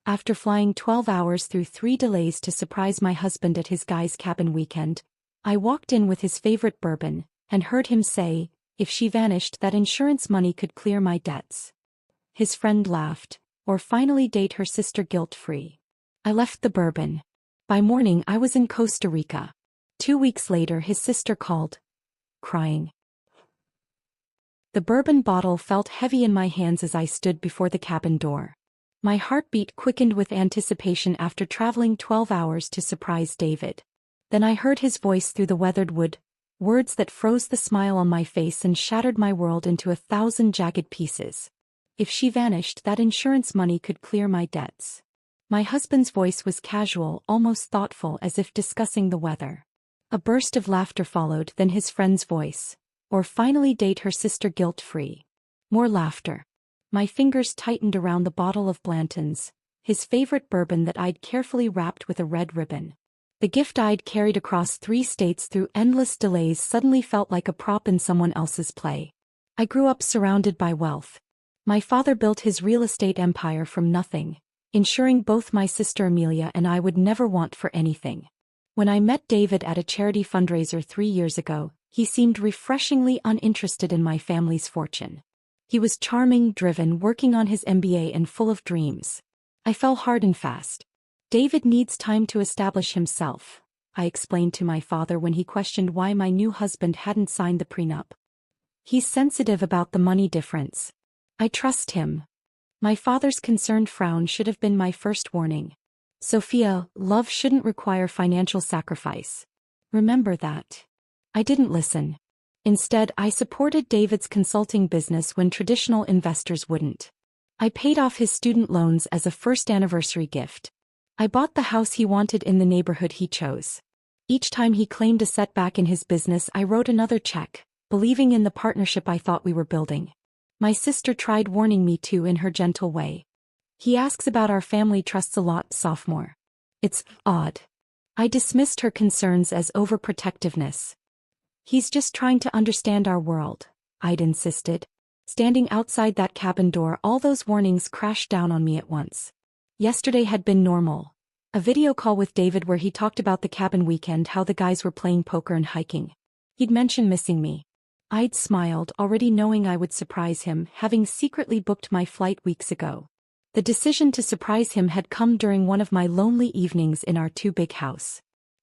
After flying 12 hours through 3 delays to surprise my husband at his guy's cabin weekend, I walked in with his favorite bourbon, and heard him say, if she vanished that insurance money could clear my debts. His friend laughed, or finally date her sister guilt-free. I left the bourbon. By morning I was in Costa Rica. 2 weeks later his sister called, crying. The bourbon bottle felt heavy in my hands as I stood before the cabin door. My heartbeat quickened with anticipation after traveling 12 hours to surprise David. Then I heard his voice through the weathered wood, words that froze the smile on my face and shattered my world into 1,000 jagged pieces. If she vanished, that insurance money could clear my debts. My husband's voice was casual, almost thoughtful, as if discussing the weather. A burst of laughter followed, then his friend's voice. Or finally date her sister guilt-free. More laughter. My fingers tightened around the bottle of Blanton's, his favorite bourbon that I'd carefully wrapped with a red ribbon. The gift I'd carried across 3 states through endless delays suddenly felt like a prop in someone else's play. I grew up surrounded by wealth. My father built his real estate empire from nothing, ensuring both my sister Amelia and I would never want for anything. When I met David at a charity fundraiser 3 years ago, he seemed refreshingly uninterested in my family's fortune. He was charming, driven, working on his MBA and full of dreams. I fell hard and fast. David needs time to establish himself, I explained to my father when he questioned why my new husband hadn't signed the prenup. He's sensitive about the money difference. I trust him. My father's concerned frown should have been my first warning. Sophia, love shouldn't require financial sacrifice. Remember that. I didn't listen. Instead, I supported David's consulting business when traditional investors wouldn't. I paid off his student loans as a first anniversary gift. I bought the house he wanted in the neighborhood he chose. Each time he claimed a setback in his business, I wrote another check, believing in the partnership I thought we were building. My sister tried warning me too in her gentle way. He asks about our family trusts a lot, sophomore. It's odd. I dismissed her concerns as overprotectiveness. He's just trying to understand our world, I'd insisted. Standing outside that cabin door, all those warnings crashed down on me at once. Yesterday had been normal. A video call with David where he talked about the cabin weekend, how the guys were playing poker and hiking. He'd mentioned missing me. I'd smiled, already knowing I would surprise him, having secretly booked my flight weeks ago. The decision to surprise him had come during one of my lonely evenings in our too-big house.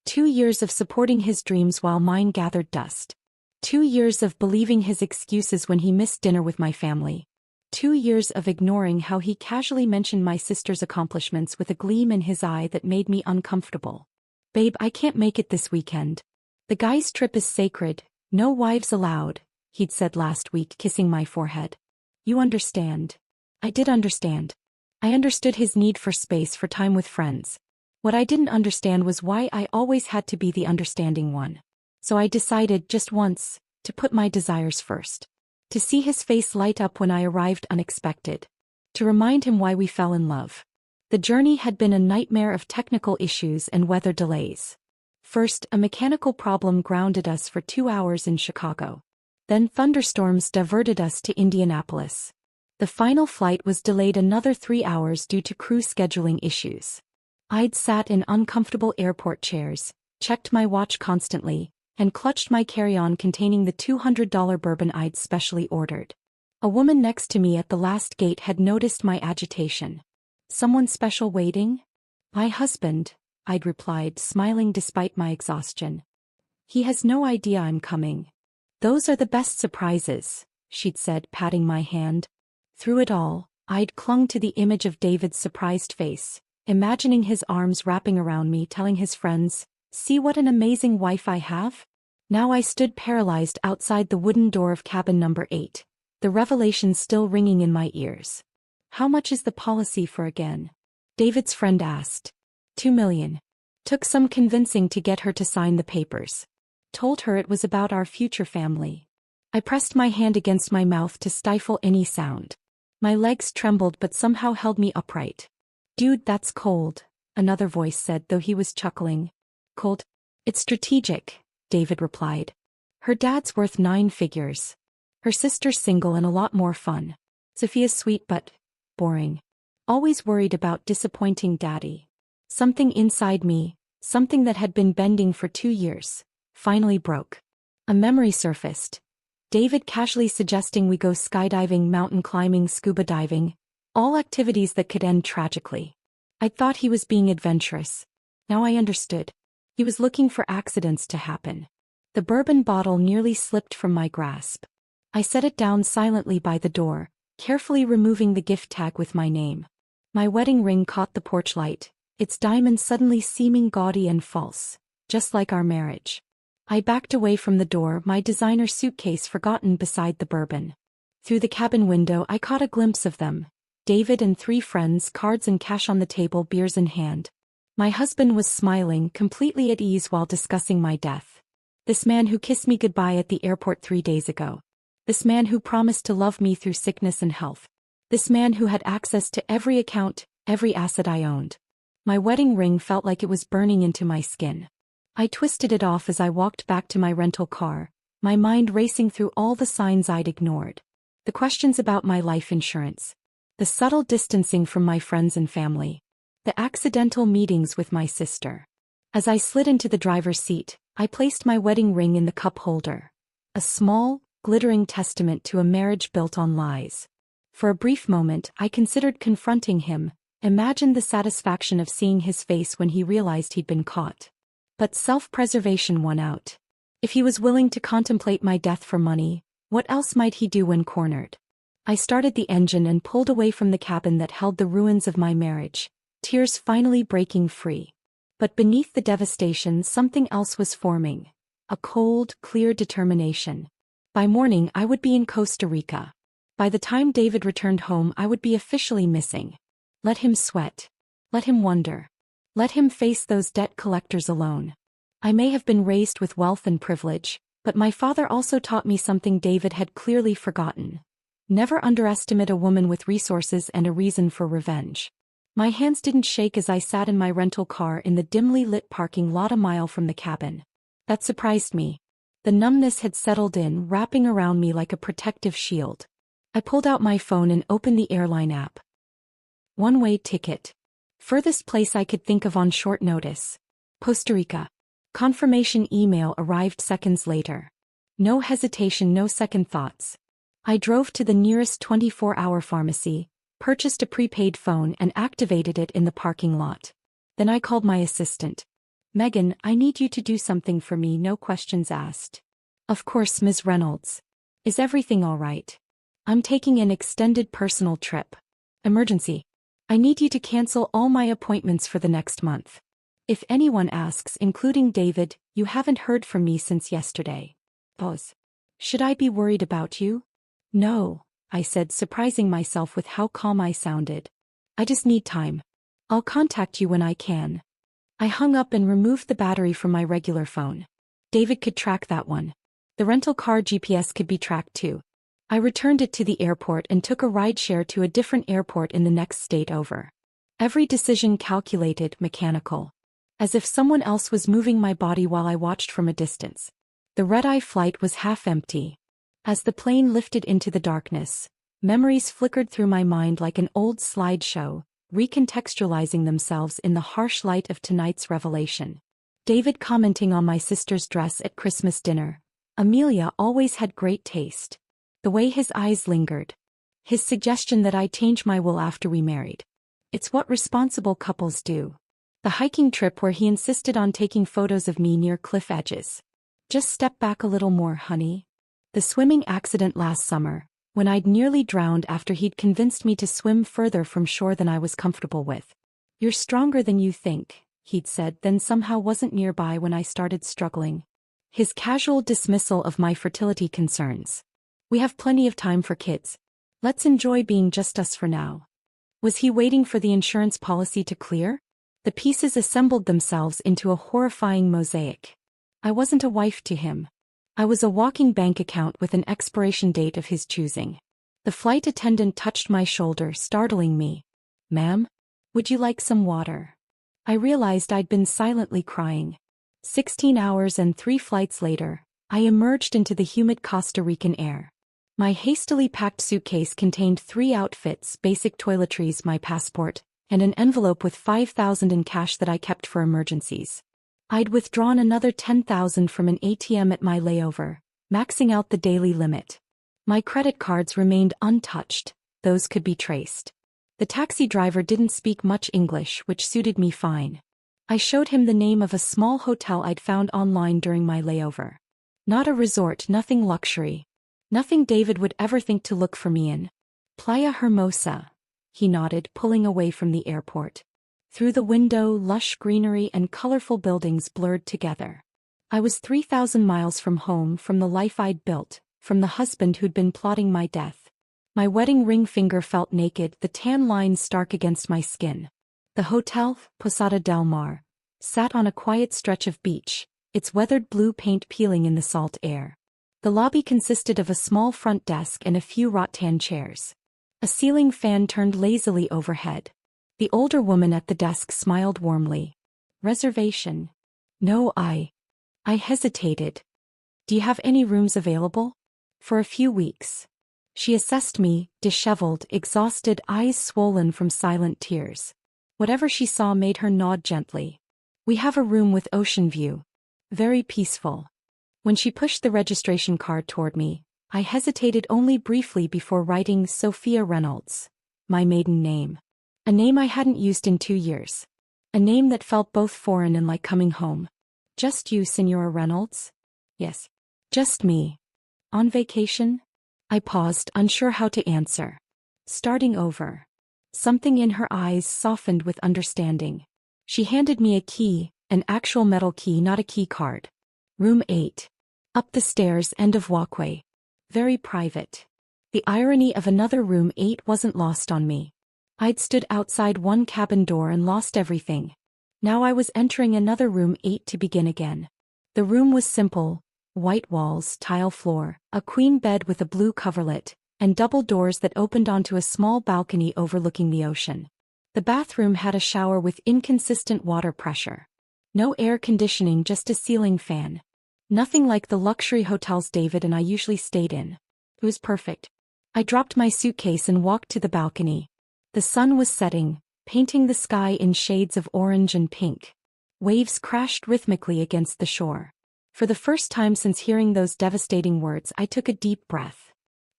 2 years of supporting his dreams while mine gathered dust. 2 years of believing his excuses when he missed dinner with my family. 2 years of ignoring how he casually mentioned my sister's accomplishments with a gleam in his eye that made me uncomfortable. Babe, I can't make it this weekend. The guy's trip is sacred, no wives allowed, he'd said last week, kissing my forehead. You understand. I did understand. I understood his need for space, for time with friends. What I didn't understand was why I always had to be the understanding one. So I decided, just once, to put my desires first. To see his face light up when I arrived unexpected. To remind him why we fell in love. The journey had been a nightmare of technical issues and weather delays. First, a mechanical problem grounded us for 2 hours in Chicago. Then thunderstorms diverted us to Indianapolis. The final flight was delayed another 3 hours due to crew scheduling issues. I'd sat in uncomfortable airport chairs, checked my watch constantly, and clutched my carry-on containing the $200 bourbon I'd specially ordered. A woman next to me at the last gate had noticed my agitation. Someone special waiting? My husband, I'd replied, smiling despite my exhaustion. He has no idea I'm coming. Those are the best surprises, she'd said, patting my hand. Through it all, I'd clung to the image of David's surprised face, imagining his arms wrapping around me, telling his friends, "See what an amazing wife I have?" Now I stood paralyzed outside the wooden door of cabin number 8, the revelation still ringing in my ears. How much is the policy for again? David's friend asked. $2 million. Took some convincing to get her to sign the papers. Told her it was about our future family. I pressed my hand against my mouth to stifle any sound. My legs trembled but somehow held me upright. "Dude, that's cold," another voice said, though he was chuckling. "Cold? It's strategic," David replied. "Her dad's worth 9 figures. Her sister's single and a lot more fun. Sophia's sweet but boring. always worried about disappointing Daddy. Something inside me, something that had been bending for 2 years, finally broke. A memory surfaced. David casually suggesting we go skydiving, mountain climbing, scuba diving, all activities that could end tragically. I thought he was being adventurous. Now I understood. He was looking for accidents to happen. The bourbon bottle nearly slipped from my grasp. I set it down silently by the door, carefully removing the gift tag with my name. My wedding ring caught the porch light, its diamonds suddenly seeming gaudy and false, just like our marriage. I backed away from the door, my designer suitcase forgotten beside the bourbon. Through the cabin window I caught a glimpse of them. David and 3 friends, cards and cash on the table, beers in hand. My husband was smiling, completely at ease while discussing my death. This man who kissed me goodbye at the airport 3 days ago. This man who promised to love me through sickness and health. This man who had access to every account, every asset I owned. My wedding ring felt like it was burning into my skin. I twisted it off as I walked back to my rental car, my mind racing through all the signs I'd ignored. The questions about my life insurance. The subtle distancing from my friends and family. The accidental meetings with my sister. As I slid into the driver's seat, I placed my wedding ring in the cup holder. A small, glittering testament to a marriage built on lies. For a brief moment, I considered confronting him, imagined the satisfaction of seeing his face when he realized he'd been caught. But self-preservation won out. If he was willing to contemplate my death for money, what else might he do when cornered? I started the engine and pulled away from the cabin that held the ruins of my marriage, tears finally breaking free. But beneath the devastation, something else was forming. A cold, clear determination. By morning I would be in Costa Rica. By the time David returned home I would be officially missing. Let him sweat. Let him wonder. Let him face those debt collectors alone. I may have been raised with wealth and privilege, but my father also taught me something David had clearly forgotten. Never underestimate a woman with resources and a reason for revenge. My hands didn't shake as I sat in my rental car in the dimly lit parking lot a mile from the cabin. That surprised me. The numbness had settled in, wrapping around me like a protective shield. I pulled out my phone and opened the airline app. One-way ticket. Furthest place I could think of on short notice. Costa Rica. Confirmation email arrived seconds later. No hesitation, no second thoughts. I drove to the nearest 24-hour pharmacy, purchased a prepaid phone and activated it in the parking lot. Then I called my assistant. "Megan, I need you to do something for me, no questions asked." "Of course, Ms. Reynolds. Is everything all right?" "I'm taking an extended personal trip. Emergency. I need you to cancel all my appointments for the next month. If anyone asks, including David, you haven't heard from me since yesterday." Pause. "Should I be worried about you?" "No," I said, surprising myself with how calm I sounded. "I just need time. I'll contact you when I can." I hung up and removed the battery from my regular phone. David could track that one. The rental car GPS could be tracked too. I returned it to the airport and took a rideshare to a different airport in the next state over. Every decision calculated, mechanical. As if someone else was moving my body while I watched from a distance. The red-eye flight was half empty. As the plane lifted into the darkness, memories flickered through my mind like an old slideshow, recontextualizing themselves in the harsh light of tonight's revelation. David commenting on my sister's dress at Christmas dinner. Amelia always had great taste. The way his eyes lingered. His suggestion that I change my will after we married. It's what responsible couples do. The hiking trip where he insisted on taking photos of me near cliff edges. Just step back a little more, honey. The swimming accident last summer, when I'd nearly drowned after he'd convinced me to swim further from shore than I was comfortable with. "You're stronger than you think," he'd said, then somehow wasn't nearby when I started struggling. His casual dismissal of my fertility concerns. "We have plenty of time for kids. Let's enjoy being just us for now." Was he waiting for the insurance policy to clear? The pieces assembled themselves into a horrifying mosaic. I wasn't a wife to him. I was a walking bank account with an expiration date of his choosing. The flight attendant touched my shoulder, startling me. "Ma'am? Would you like some water?" I realized I'd been silently crying. 16 hours and 3 flights later, I emerged into the humid Costa Rican air. My hastily packed suitcase contained 3 outfits, basic toiletries, my passport, and an envelope with $5,000 in cash that I kept for emergencies. I'd withdrawn another $10,000 from an ATM at my layover, maxing out the daily limit. My credit cards remained untouched, those could be traced. The taxi driver didn't speak much English, which suited me fine. I showed him the name of a small hotel I'd found online during my layover. Not a resort, nothing luxury. Nothing David would ever think to look for me in. Playa Hermosa, he nodded, pulling away from the airport. Through the window, lush greenery and colorful buildings blurred together. I was 3,000 miles from home, from the life I'd built, from the husband who'd been plotting my death. My wedding ring finger felt naked, the tan lines stark against my skin. The hotel, Posada del Mar, sat on a quiet stretch of beach, its weathered blue paint peeling in the salt air. The lobby consisted of a small front desk and a few rattan chairs. A ceiling fan turned lazily overhead. The older woman at the desk smiled warmly. Reservation? No, I hesitated. Do you have any rooms available? For a few weeks. She assessed me, disheveled, exhausted, eyes swollen from silent tears. Whatever she saw made her nod gently. We have a room with ocean view. Very peaceful. When she pushed the registration card toward me, I hesitated only briefly before writing Sophia Reynolds, my maiden name. A name I hadn't used in 2 years. A name that felt both foreign and like coming home. Just you, Senora Reynolds? Yes. Just me. On vacation? I paused, unsure how to answer. Starting over. Something in her eyes softened with understanding. She handed me a key, an actual metal key, not a key card. Room 8. Up the stairs, end of walkway. Very private. The irony of another room 8 wasn't lost on me. I'd stood outside one cabin door and lost everything. Now I was entering another room 8 to begin again. The room was simple. White walls, tile floor, a queen bed with a blue coverlet, and double doors that opened onto a small balcony overlooking the ocean. The bathroom had a shower with inconsistent water pressure. No air conditioning, just a ceiling fan. Nothing like the luxury hotels David and I usually stayed in. It was perfect. I dropped my suitcase and walked to the balcony. The sun was setting, painting the sky in shades of orange and pink. Waves crashed rhythmically against the shore. For the first time since hearing those devastating words, I took a deep breath.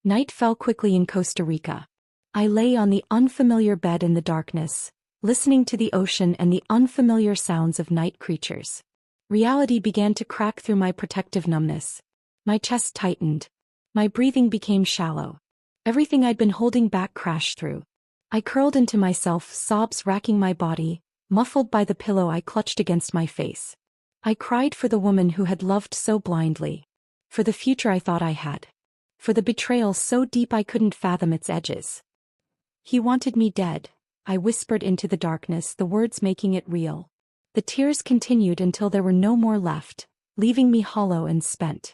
Night fell quickly in Costa Rica. I lay on the unfamiliar bed in the darkness, listening to the ocean and the unfamiliar sounds of night creatures. Reality began to crack through my protective numbness. My chest tightened. My breathing became shallow. Everything I'd been holding back crashed through. I curled into myself, sobs racking my body, muffled by the pillow I clutched against my face. I cried for the woman who had loved so blindly. For the future I thought I had. For the betrayal so deep I couldn't fathom its edges. He wanted me dead, I whispered into the darkness, the words making it real. The tears continued until there were no more left, leaving me hollow and spent.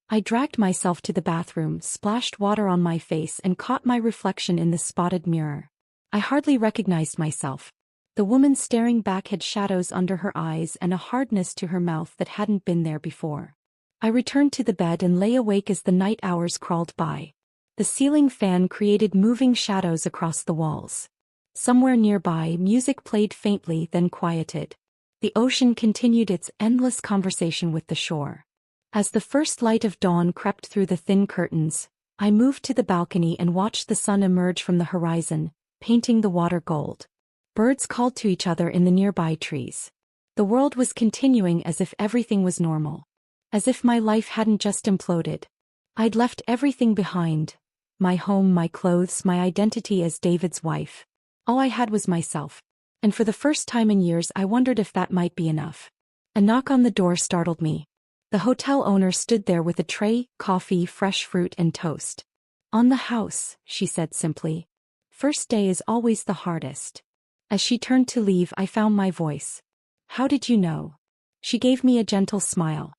I dragged myself to the bathroom, splashed water on my face and caught my reflection in the spotted mirror. I hardly recognized myself. The woman staring back had shadows under her eyes and a hardness to her mouth that hadn't been there before. I returned to the bed and lay awake as the night hours crawled by. The ceiling fan created moving shadows across the walls. Somewhere nearby, music played faintly, then quieted. The ocean continued its endless conversation with the shore. As the first light of dawn crept through the thin curtains, I moved to the balcony and watched the sun emerge from the horizon, painting the water gold. Birds called to each other in the nearby trees. The world was continuing as if everything was normal. As if my life hadn't just imploded. I'd left everything behind. My home, my clothes, my identity as David's wife. All I had was myself. And for the first time in years I wondered if that might be enough. A knock on the door startled me. The hotel owner stood there with a tray, coffee, fresh fruit and toast. "On the house," she said simply. "First day is always the hardest." As she turned to leave, I found my voice. "How did you know?" She gave me a gentle smile.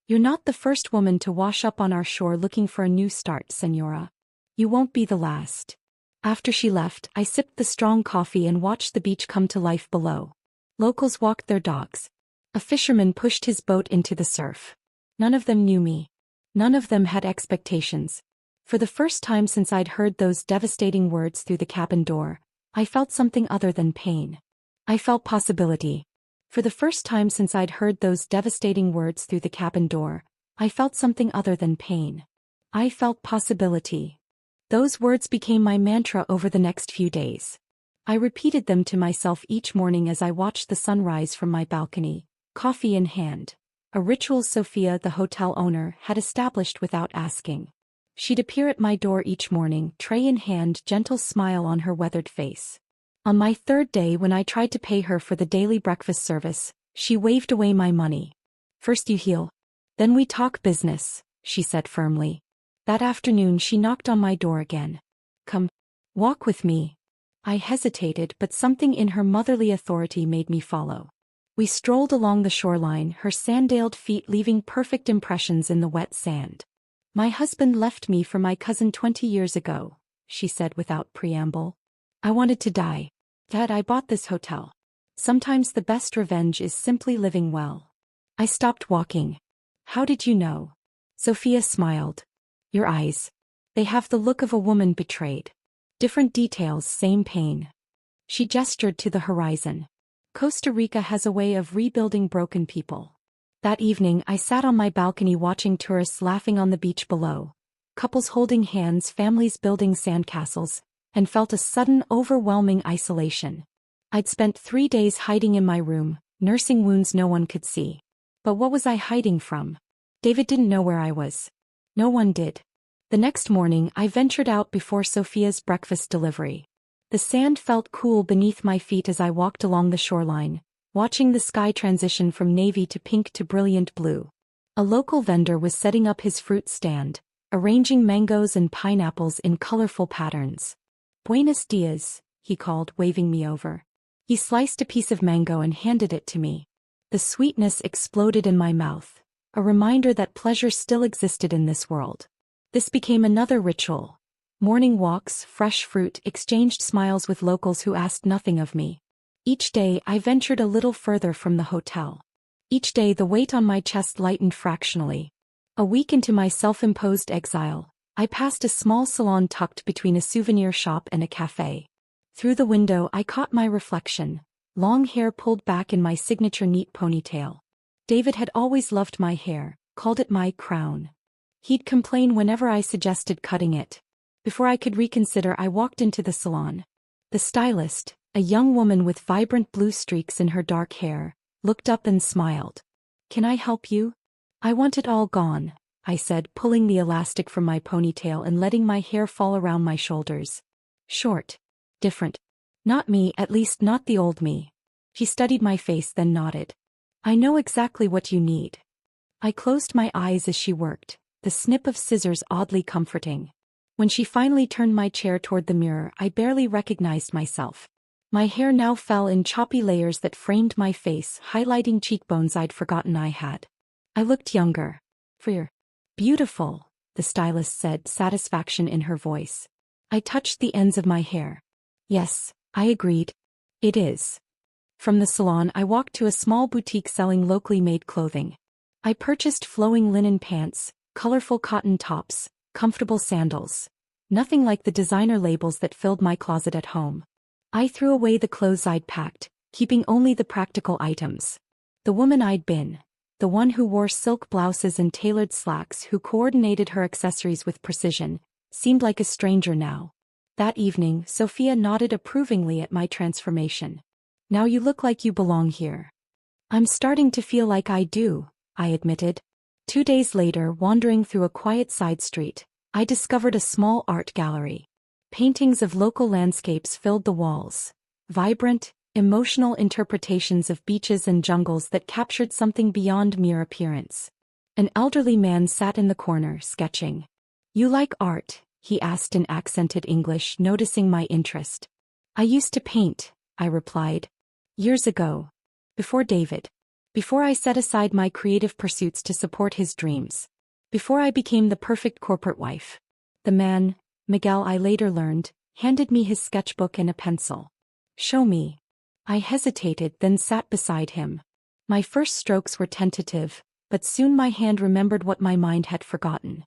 "You're not the first woman to wash up on our shore looking for a new start, Senora. You won't be the last." After she left, I sipped the strong coffee and watched the beach come to life below. Locals walked their dogs. A fisherman pushed his boat into the surf. None of them knew me. None of them had expectations. For the first time since I'd heard those devastating words through the cabin door, I felt something other than pain. I felt possibility. For the first time since I'd heard those devastating words through the cabin door, I felt something other than pain. I felt possibility. Those words became my mantra over the next few days. I repeated them to myself each morning as I watched the sun rise from my balcony, coffee in hand. A ritual Sophia, the hotel owner, had established without asking. She'd appear at my door each morning, tray in hand, gentle smile on her weathered face. On my third day, when I tried to pay her for the daily breakfast service, she waved away my money. "First you heal. Then we talk business," she said firmly. That afternoon she knocked on my door again. "Come. Walk with me." I hesitated, but something in her motherly authority made me follow. We strolled along the shoreline, her sandaled feet leaving perfect impressions in the wet sand. "My husband left me for my cousin 20 years ago," she said without preamble. "I wanted to die. Dad, I bought this hotel. Sometimes the best revenge is simply living well." I stopped walking. "How did you know?" Sophia smiled. "Your eyes. They have the look of a woman betrayed. Different details, same pain." She gestured to the horizon. "Costa Rica has a way of rebuilding broken people." That evening I sat on my balcony watching tourists laughing on the beach below, couples holding hands, families building sandcastles, and felt a sudden, overwhelming isolation. I'd spent 3 days hiding in my room, nursing wounds no one could see. But what was I hiding from? David didn't know where I was. No one did. The next morning I ventured out before Sophia's breakfast delivery. The sand felt cool beneath my feet as I walked along the shoreline, watching the sky transition from navy to pink to brilliant blue. A local vendor was setting up his fruit stand, arranging mangoes and pineapples in colorful patterns. "Buenos dias," he called, waving me over. He sliced a piece of mango and handed it to me. The sweetness exploded in my mouth, a reminder that pleasure still existed in this world. This became another ritual. Morning walks, fresh fruit, exchanged smiles with locals who asked nothing of me. Each day I ventured a little further from the hotel. Each day the weight on my chest lightened fractionally. A week into my self-imposed exile, I passed a small salon tucked between a souvenir shop and a cafe. Through the window I caught my reflection, long hair pulled back in my signature neat ponytail. David had always loved my hair, called it my crown. He'd complain whenever I suggested cutting it. Before I could reconsider, I walked into the salon. The stylist, a young woman with vibrant blue streaks in her dark hair, looked up and smiled. "Can I help you?" "I want it all gone," I said, pulling the elastic from my ponytail and letting my hair fall around my shoulders. "Short. Different. Not me, at least not the old me." She studied my face, then nodded. "I know exactly what you need." I closed my eyes as she worked, the snip of scissors oddly comforting. When she finally turned my chair toward the mirror, I barely recognized myself. My hair now fell in choppy layers that framed my face, highlighting cheekbones I'd forgotten I had. I looked younger. "Freer. Beautiful," the stylist said, satisfaction in her voice. I touched the ends of my hair. "Yes," I agreed. "It is." From the salon I walked to a small boutique selling locally made clothing. I purchased flowing linen pants, colorful cotton tops, comfortable sandals. Nothing like the designer labels that filled my closet at home. I threw away the clothes I'd packed, keeping only the practical items. The woman I'd been, the one who wore silk blouses and tailored slacks, who coordinated her accessories with precision, seemed like a stranger now. That evening, Sophia nodded approvingly at my transformation. "Now you look like you belong here." "I'm starting to feel like I do," I admitted. 2 days later, wandering through a quiet side street, I discovered a small art gallery. Paintings of local landscapes filled the walls. Vibrant, emotional interpretations of beaches and jungles that captured something beyond mere appearance. An elderly man sat in the corner, sketching. "You like art?" he asked in accented English, noticing my interest. "I used to paint," I replied. "Years ago. Before David. Before I set aside my creative pursuits to support his dreams. Before I became the perfect corporate wife." The man, Miguel, I later learned, handed me his sketchbook and a pencil. "Show me." I hesitated, then sat beside him. My first strokes were tentative, but soon my hand remembered what my mind had forgotten.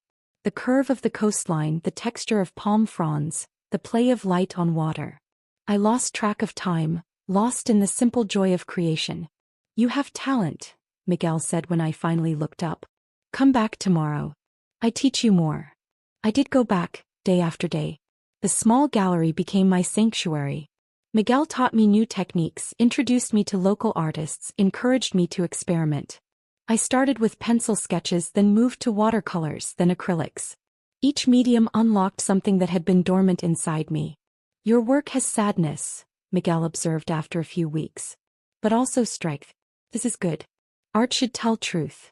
The curve of the coastline, the texture of palm fronds, the play of light on water. I lost track of time, lost in the simple joy of creation. "You have talent," Miguel said when I finally looked up. "Come back tomorrow. I teach you more." I did go back, day after day. The small gallery became my sanctuary. Miguel taught me new techniques, introduced me to local artists, encouraged me to experiment. I started with pencil sketches, then moved to watercolors, then acrylics. Each medium unlocked something that had been dormant inside me. "Your work has sadness," Miguel observed after a few weeks. "But also strength. This is good. Art should tell truth."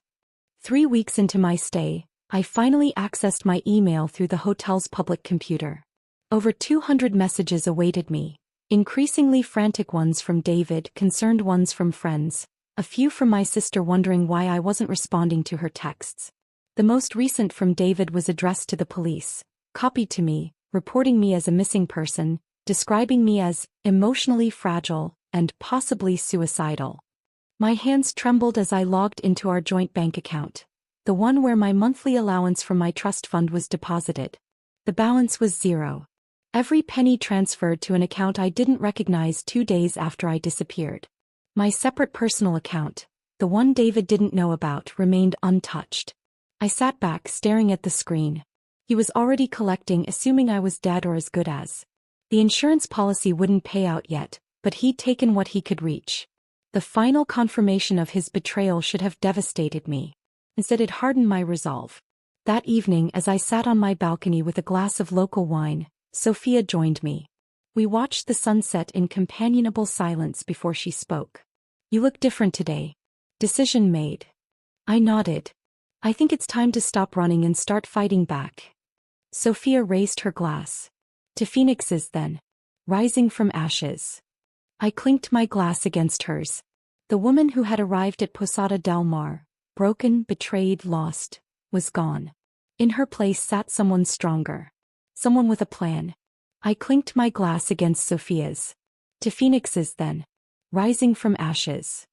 3 weeks into my stay, I finally accessed my email through the hotel's public computer. Over 200 messages awaited me, increasingly frantic ones from David, concerned ones from friends, a few from my sister wondering why I wasn't responding to her texts. The most recent from David was addressed to the police, copied to me, reporting me as a missing person, describing me as emotionally fragile and possibly suicidal. My hands trembled as I logged into our joint bank account, the one where my monthly allowance from my trust fund was deposited. The balance was zero. Every penny transferred to an account I didn't recognize 2 days after I disappeared. My separate personal account, the one David didn't know about, remained untouched. I sat back staring at the screen. He was already collecting, assuming I was dead or as good as. The insurance policy wouldn't pay out yet, but he'd taken what he could reach. The final confirmation of his betrayal should have devastated me. Instead, it hardened my resolve. That evening, as I sat on my balcony with a glass of local wine, Sophia joined me. We watched the sunset in companionable silence before she spoke. "You look different today." "Decision made." I nodded. "I think it's time to stop running and start fighting back." Sophia raised her glass. "To phoenixes then. Rising from ashes." I clinked my glass against hers. The woman who had arrived at Posada del Mar, broken, betrayed, lost, was gone. In her place sat someone stronger. Someone with a plan. I clinked my glass against Sophia's. "To phoenixes then. Rising from ashes."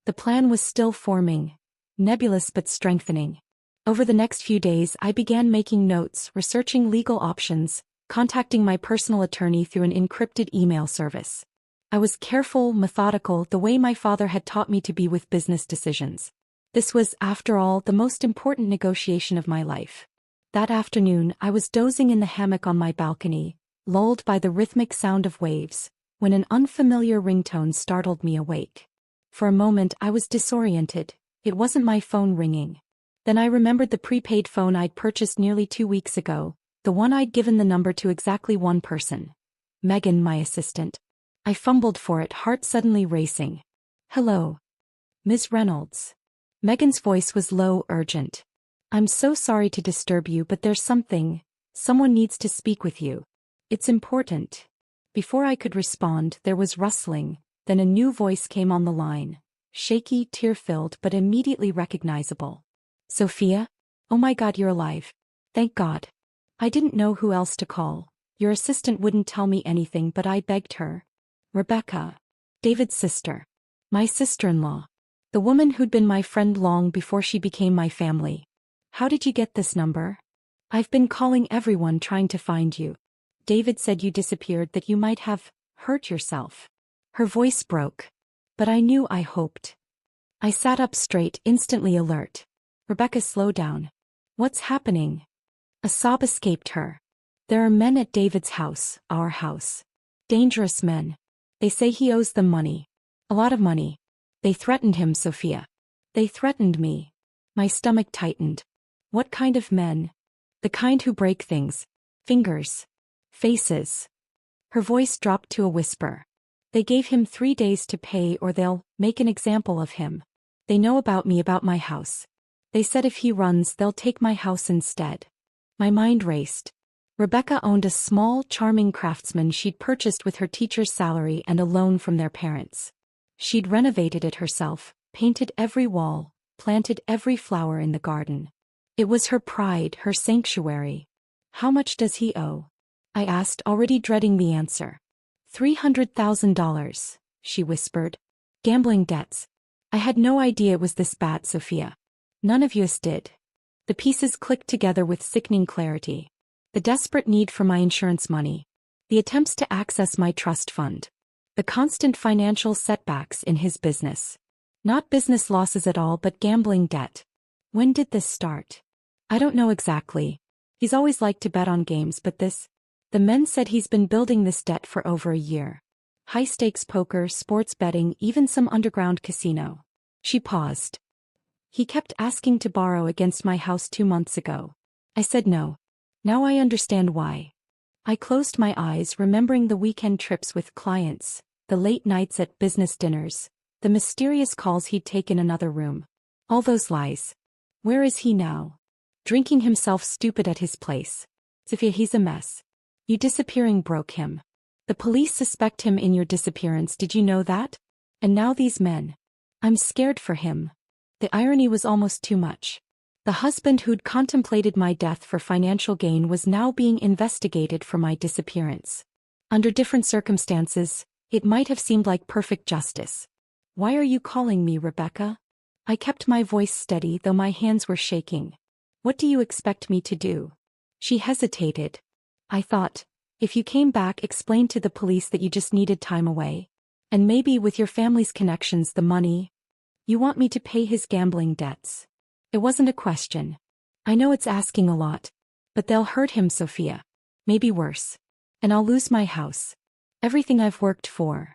The plan was still forming, nebulous but strengthening. Over the next few days I began making notes, researching legal options, contacting my personal attorney through an encrypted email service. I was careful, methodical, the way my father had taught me to be with business decisions. This was, after all, the most important negotiation of my life. That afternoon, I was dozing in the hammock on my balcony, lulled by the rhythmic sound of waves, when an unfamiliar ringtone startled me awake. For a moment I was disoriented. It wasn't my phone ringing. Then I remembered the prepaid phone I'd purchased nearly 2 weeks ago, the one I'd given the number to exactly one person. Megan, my assistant. I fumbled for it, heart suddenly racing. "Hello. Ms. Reynolds." Megan's voice was low, urgent. "I'm so sorry to disturb you, but there's someone needs to speak with you. It's important." Before I could respond, there was rustling, then a new voice came on the line. Shaky, tear-filled, but immediately recognizable. "Sophia? Oh my God, you're alive. Thank God. I didn't know who else to call. Your assistant wouldn't tell me anything, but I begged her." Rebecca. David's sister. My sister-in-law. The woman who'd been my friend long before she became my family. "How did you get this number?" "I've been calling everyone trying to find you. David said you disappeared, that you might have hurt yourself." Her voice broke. But I knew, I hoped. I sat up straight, instantly alert. "Rebecca, slow down. What's happening?" A sob escaped her. "There are men at David's house, our house. Dangerous men. They say he owes them money. A lot of money. They threatened him, Sophia. They threatened me." My stomach tightened. "What kind of men?" "The kind who break things. Fingers. Faces." Her voice dropped to a whisper. "They gave him 3 days to pay or they'll make an example of him. They know about me, about my house. They said if he runs, they'll take my house instead." My mind raced. Rebecca owned a small, charming craftsman she'd purchased with her teacher's salary and a loan from their parents. She'd renovated it herself, painted every wall, planted every flower in the garden. It was her pride, her sanctuary. "How much does he owe?" I asked, already dreading the answer. $300,000, she whispered. "Gambling debts. I had no idea it was this bad, Sophia. None of us did." The pieces clicked together with sickening clarity. The desperate need for my insurance money. The attempts to access my trust fund. The constant financial setbacks in his business. Not business losses at all, but gambling debt. When did this start? I don't know exactly. He's always liked to bet on games, but the men said he's been building this debt for over a year. High-stakes poker, sports betting, even some underground casino. She paused. He kept asking to borrow against my house 2 months ago. I said no. Now I understand why. I closed my eyes, remembering the weekend trips with clients, the late nights at business dinners, the mysterious calls he'd take in another room. All those lies. Where is he now? Drinking himself stupid at his place. Sophia, he's a mess. You disappearing broke him. The police suspect him in your disappearance, did you know that? And now these men. I'm scared for him. The irony was almost too much. The husband who'd contemplated my death for financial gain was now being investigated for my disappearance. Under different circumstances, it might have seemed like perfect justice. Why are you calling me, Rebecca? I kept my voice steady, though my hands were shaking. What do you expect me to do? She hesitated. I thought, if you came back, explain to the police that you just needed time away. And maybe with your family's connections, the money. You want me to pay his gambling debts. It wasn't a question. I know it's asking a lot. But they'll hurt him, Sophia. Maybe worse. And I'll lose my house. Everything I've worked for.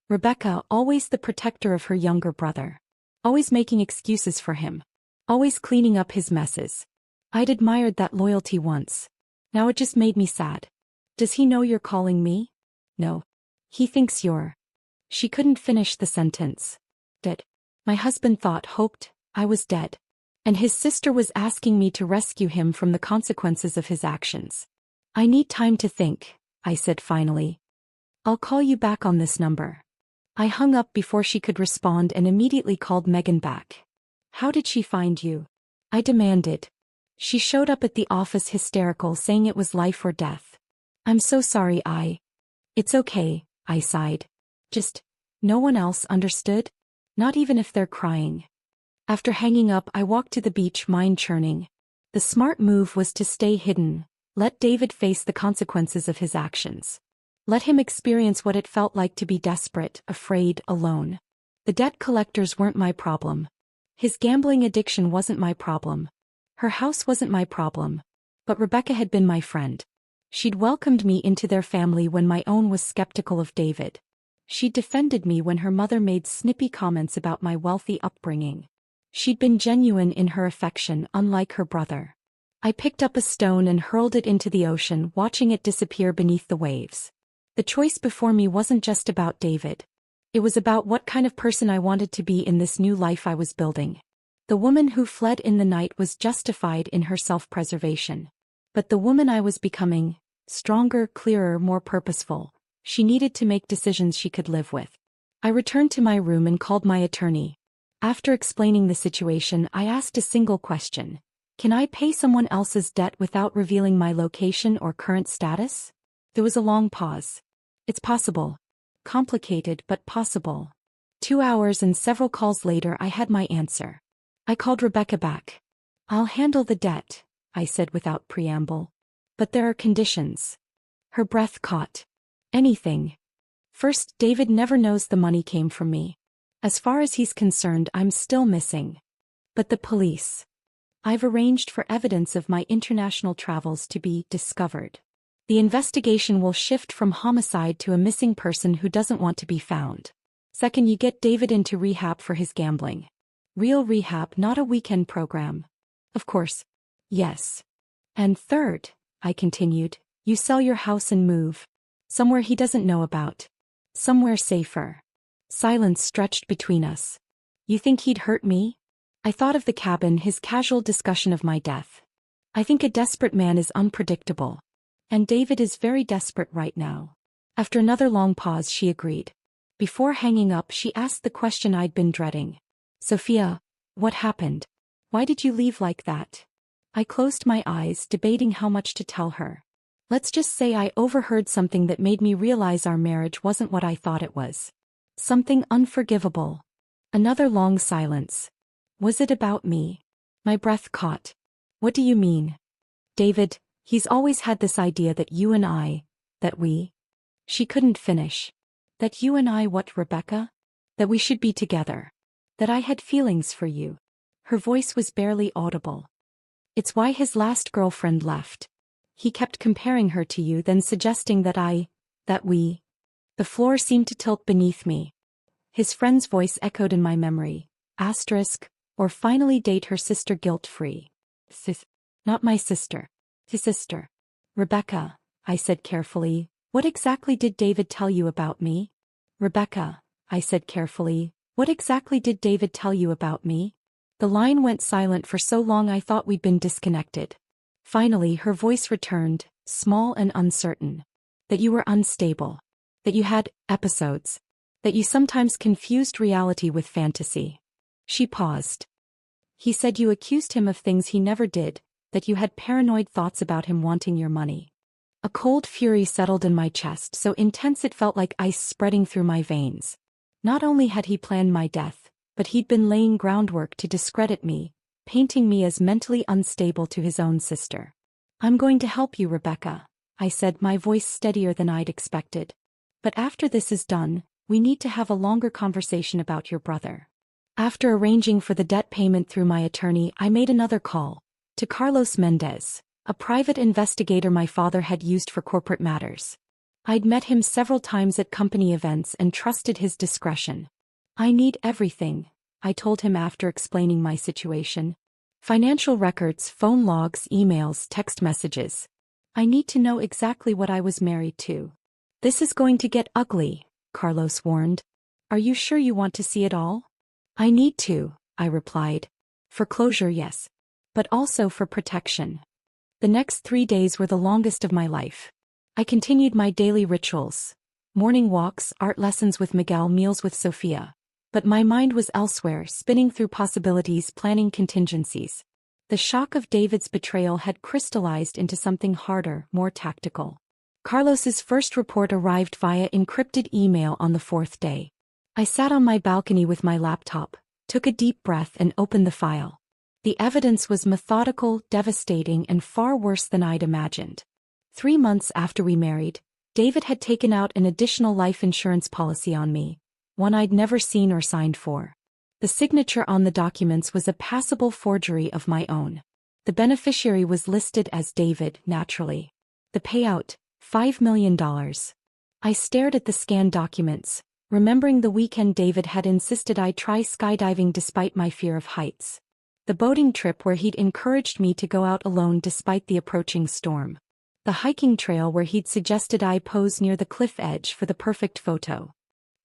Rebecca, always the protector of her younger brother. Always making excuses for him. Always cleaning up his messes. I'd admired that loyalty once. Now it just made me sad. Does he know you're calling me? No. He thinks you're. She couldn't finish the sentence. Dead. My husband hoped, I was dead. And his sister was asking me to rescue him from the consequences of his actions. I need time to think, I said finally. I'll call you back on this number. I hung up before she could respond and immediately called Megan back. How did she find you? I demanded. She showed up at the office hysterical, saying it was life or death. I'm so sorry. It's okay, I sighed. Just, no one else understood? Not even if they're crying. After hanging up, I walked to the beach, mind churning. The smart move was to stay hidden, let David face the consequences of his actions. Let him experience what it felt like to be desperate, afraid, alone. The debt collectors weren't my problem. His gambling addiction wasn't my problem. Her house wasn't my problem. But Rebecca had been my friend. She'd welcomed me into their family when my own was skeptical of David. She'd defended me when her mother made snippy comments about my wealthy upbringing. She'd been genuine in her affection, unlike her brother. I picked up a stone and hurled it into the ocean, watching it disappear beneath the waves. The choice before me wasn't just about David. It was about what kind of person I wanted to be in this new life I was building. The woman who fled in the night was justified in her self-preservation. But the woman I was becoming, stronger, clearer, more purposeful, she needed to make decisions she could live with. I returned to my room and called my attorney. After explaining the situation, I asked a single question. Can I pay someone else's debt without revealing my location or current status? There was a long pause. It's possible. Complicated, but possible. 2 hours and several calls later, I had my answer. I called Rebecca back. I'll handle the debt, I said without preamble. But there are conditions. Her breath caught. Anything. First, David never knows the money came from me. As far as he's concerned, I'm still missing. But the police. I've arranged for evidence of my international travels to be discovered. The investigation will shift from homicide to a missing person who doesn't want to be found. Second, you get David into rehab for his gambling. Real rehab, not a weekend program. Of course. Yes. And third, I continued, you sell your house and move. Somewhere he doesn't know about. Somewhere safer. Silence stretched between us. You think he'd hurt me? I thought of the cabin, his casual discussion of my death. I think a desperate man is unpredictable. And David is very desperate right now. After another long pause, she agreed. Before hanging up, she asked the question I'd been dreading. Sophia, what happened? Why did you leave like that? I closed my eyes, debating how much to tell her. Let's just say I overheard something that made me realize our marriage wasn't what I thought it was. Something unforgivable. Another long silence. Was it about me? My breath caught. What do you mean? David, he's always had this idea that you and I, that we. She couldn't finish. That you and I what, Rebecca? That we should be together. That I had feelings for you. Her voice was barely audible. It's why his last girlfriend left. He kept comparing her to you, then suggesting that we. The floor seemed to tilt beneath me. His friend's voice echoed in my memory. Asterisk, or finally date her sister guilt-free. Not my sister. His sister. Rebecca, I said carefully, what exactly did David tell you about me? Rebecca, I said carefully, what exactly did David tell you about me? The line went silent for so long I thought we'd been disconnected. Finally her voice returned, small and uncertain. That you were unstable. That you had episodes. That you sometimes confused reality with fantasy. She paused. He said you accused him of things he never did, that you had paranoid thoughts about him wanting your money. A cold fury settled in my chest, so intense it felt like ice spreading through my veins. Not only had he planned my death, but he'd been laying groundwork to discredit me, painting me as mentally unstable to his own sister. I'm going to help you, Rebecca, I said, my voice steadier than I'd expected. But after this is done, we need to have a longer conversation about your brother. After arranging for the debt payment through my attorney, I made another call. To Carlos Mendez, a private investigator my father had used for corporate matters. I'd met him several times at company events and trusted his discretion. I need everything, I told him after explaining my situation. Financial records, phone logs, emails, text messages. I need to know exactly what I was married to. This is going to get ugly, Carlos warned. Are you sure you want to see it all? I need to, I replied. For closure, yes. But also for protection. The next 3 days were the longest of my life. I continued my daily rituals. Morning walks, art lessons with Miguel, meals with Sophia. But my mind was elsewhere, spinning through possibilities, planning contingencies. The shock of David's betrayal had crystallized into something harder, more tactical. Carlos's first report arrived via encrypted email on the 4th day. I sat on my balcony with my laptop, took a deep breath and opened the file. The evidence was methodical, devastating, and far worse than I'd imagined. 3 months after we married, David had taken out an additional life insurance policy on me, one I'd never seen or signed for. The signature on the documents was a passable forgery of my own. The beneficiary was listed as David, naturally. The payout, $5 million. I stared at the scanned documents, remembering the weekend David had insisted I try skydiving despite my fear of heights. The boating trip where he'd encouraged me to go out alone despite the approaching storm. The hiking trail where he'd suggested I pose near the cliff edge for the perfect photo.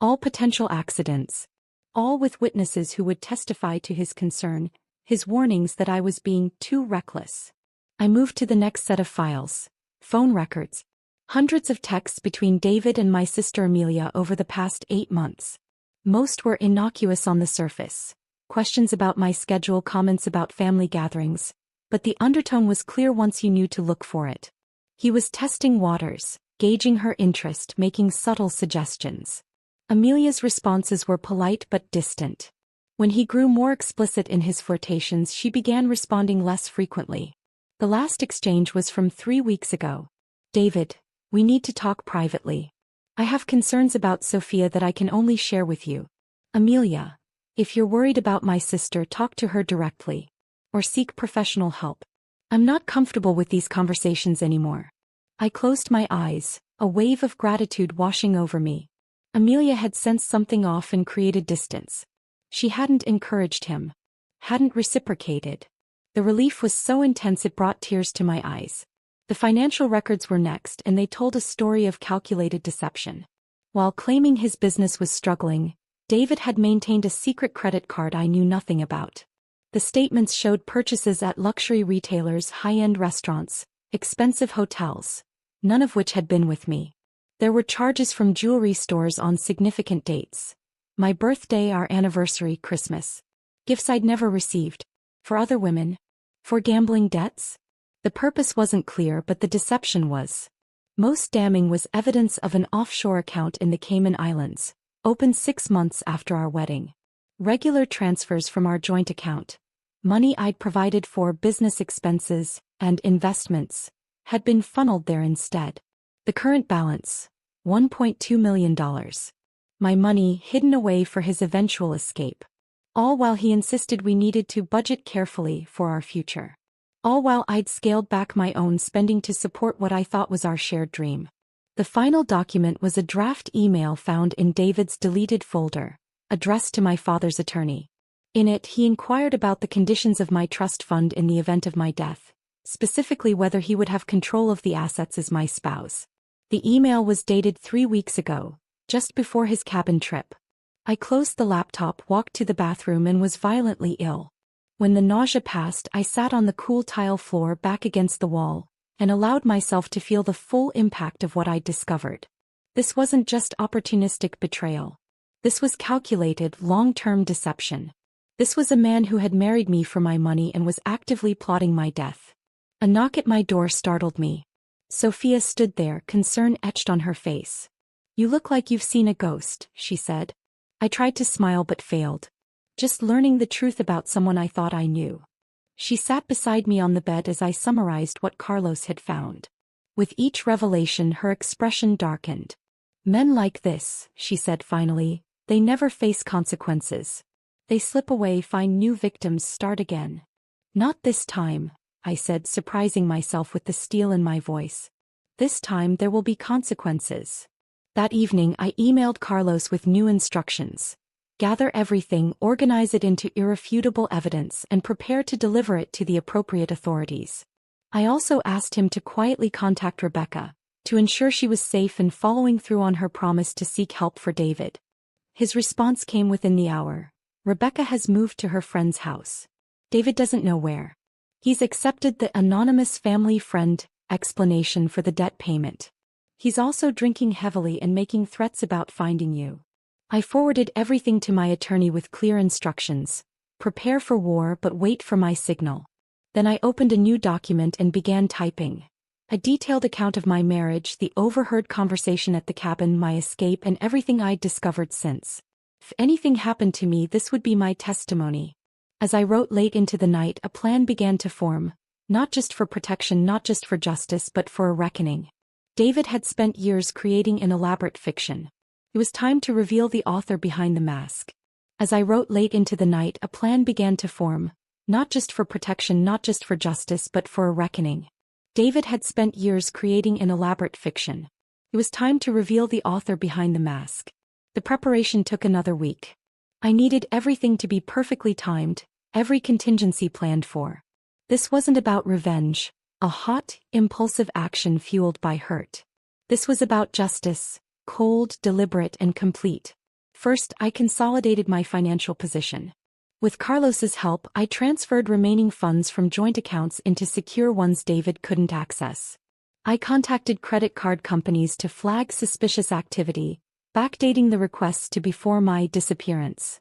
All potential accidents. All with witnesses who would testify to his concern, his warnings that I was being too reckless. I moved to the next set of files. Phone records. Hundreds of texts between David and my sister Amelia over the past 8 months. Most were innocuous on the surface. Questions about my schedule, comments about family gatherings. But the undertone was clear once you knew to look for it. He was testing waters, gauging her interest, making subtle suggestions. Amelia's responses were polite but distant. When he grew more explicit in his flirtations, she began responding less frequently. The last exchange was from 3 weeks ago. David, we need to talk privately. I have concerns about Sophia that I can only share with you. Amelia, if you're worried about my sister, talk to her directly. Or seek professional help. I'm not comfortable with these conversations anymore. I closed my eyes, a wave of gratitude washing over me. Amelia had sensed something off and created distance. She hadn't encouraged him. Hadn't reciprocated. The relief was so intense it brought tears to my eyes. The financial records were next, and they told a story of calculated deception. While claiming his business was struggling, David had maintained a secret credit card I knew nothing about. The statements showed purchases at luxury retailers, high-end restaurants, expensive hotels, none of which had been with me. There were charges from jewelry stores on significant dates. My birthday, our anniversary, Christmas. Gifts I'd never received. For other women. For gambling debts. The purpose wasn't clear, but the deception was. Most damning was evidence of an offshore account in the Cayman Islands, opened 6 months after our wedding. Regular transfers from our joint account. Money I'd provided for business expenses and investments had been funneled there instead. The current balance, $1.2 million. My money hidden away for his eventual escape. All while he insisted we needed to budget carefully for our future. All while I'd scaled back my own spending to support what I thought was our shared dream. The final document was a draft email found in David's deleted folder, addressed to my father's attorney. In it, he inquired about the conditions of my trust fund in the event of my death, specifically whether he would have control of the assets as my spouse. The email was dated 3 weeks ago, just before his cabin trip. I closed the laptop, walked to the bathroom, and was violently ill. When the nausea passed, I sat on the cool tile floor back against the wall, and allowed myself to feel the full impact of what I'd discovered. This wasn't just opportunistic betrayal. This was calculated, long-term deception. This was a man who had married me for my money and was actively plotting my death. A knock at my door startled me. Sophia stood there, concern etched on her face. "You look like you've seen a ghost," she said. I tried to smile but failed. Just learning the truth about someone I thought I knew. She sat beside me on the bed as I summarized what Carlos had found. With each revelation, her expression darkened. "Men like this," she said finally, "they never face consequences. They slip away, find new victims, start again." "Not this time," I said, surprising myself with the steel in my voice. "This time there will be consequences." That evening I emailed Carlos with new instructions. Gather everything, organize it into irrefutable evidence, and prepare to deliver it to the appropriate authorities. I also asked him to quietly contact Rebecca, to ensure she was safe and following through on her promise to seek help for David. His response came within the hour. "Rebecca has moved to her friend's house. David doesn't know where. He's accepted the anonymous family friend explanation for the debt payment. He's also drinking heavily and making threats about finding you." I forwarded everything to my attorney with clear instructions. Prepare for war but wait for my signal. Then I opened a new document and began typing. A detailed account of my marriage, the overheard conversation at the cabin, my escape, and everything I'd discovered since. If anything happened to me, this would be my testimony. As I wrote late into the night, a plan began to form, not just for protection, not just for justice, but for a reckoning. David had spent years creating an elaborate fiction. It was time to reveal the author behind the mask. As I wrote late into the night, a plan began to form, not just for protection, not just for justice, but for a reckoning. David had spent years creating an elaborate fiction. It was time to reveal the author behind the mask. The preparation took another week. I needed everything to be perfectly timed, every contingency planned for. This wasn't about revenge, a hot, impulsive action fueled by hurt. This was about justice, cold, deliberate, and complete. First, I consolidated my financial position. With Carlos's help, I transferred remaining funds from joint accounts into secure ones David couldn't access. I contacted credit card companies to flag suspicious activity, backdating the requests to before my disappearance.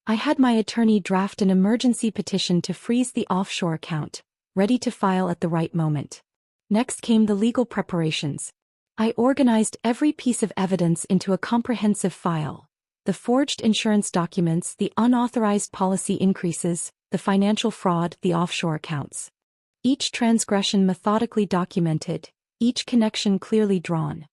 I had my attorney draft an emergency petition to freeze the offshore account, ready to file at the right moment. Next came the legal preparations. I organized every piece of evidence into a comprehensive file. The forged insurance documents, the unauthorized policy increases, the financial fraud, the offshore accounts. Each transgression methodically documented, each connection clearly drawn.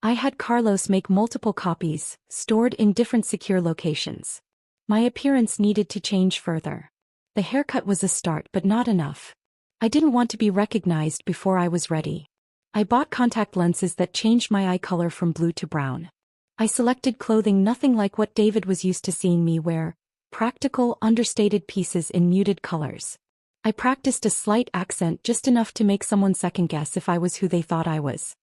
I had Carlos make multiple copies, stored in different secure locations. My appearance needed to change further. The haircut was a start, but not enough. I didn't want to be recognized before I was ready. I bought contact lenses that changed my eye color from blue to brown. I selected clothing nothing like what David was used to seeing me wear, practical, understated pieces in muted colors. I practiced a slight accent, just enough to make someone second-guess if I was who they thought I was.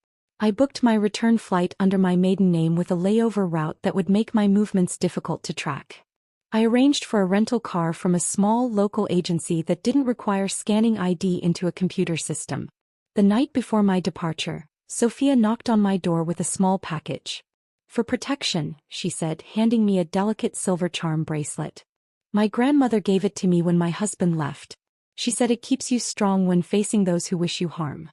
I booked my return flight under my maiden name with a layover route that would make my movements difficult to track. I arranged for a rental car from a small local agency that didn't require scanning ID into a computer system. The night before my departure, Sophia knocked on my door with a small package. "For protection," she said, handing me a delicate silver charm bracelet. "My grandmother gave it to me when my husband left. She said it keeps you strong when facing those who wish you harm."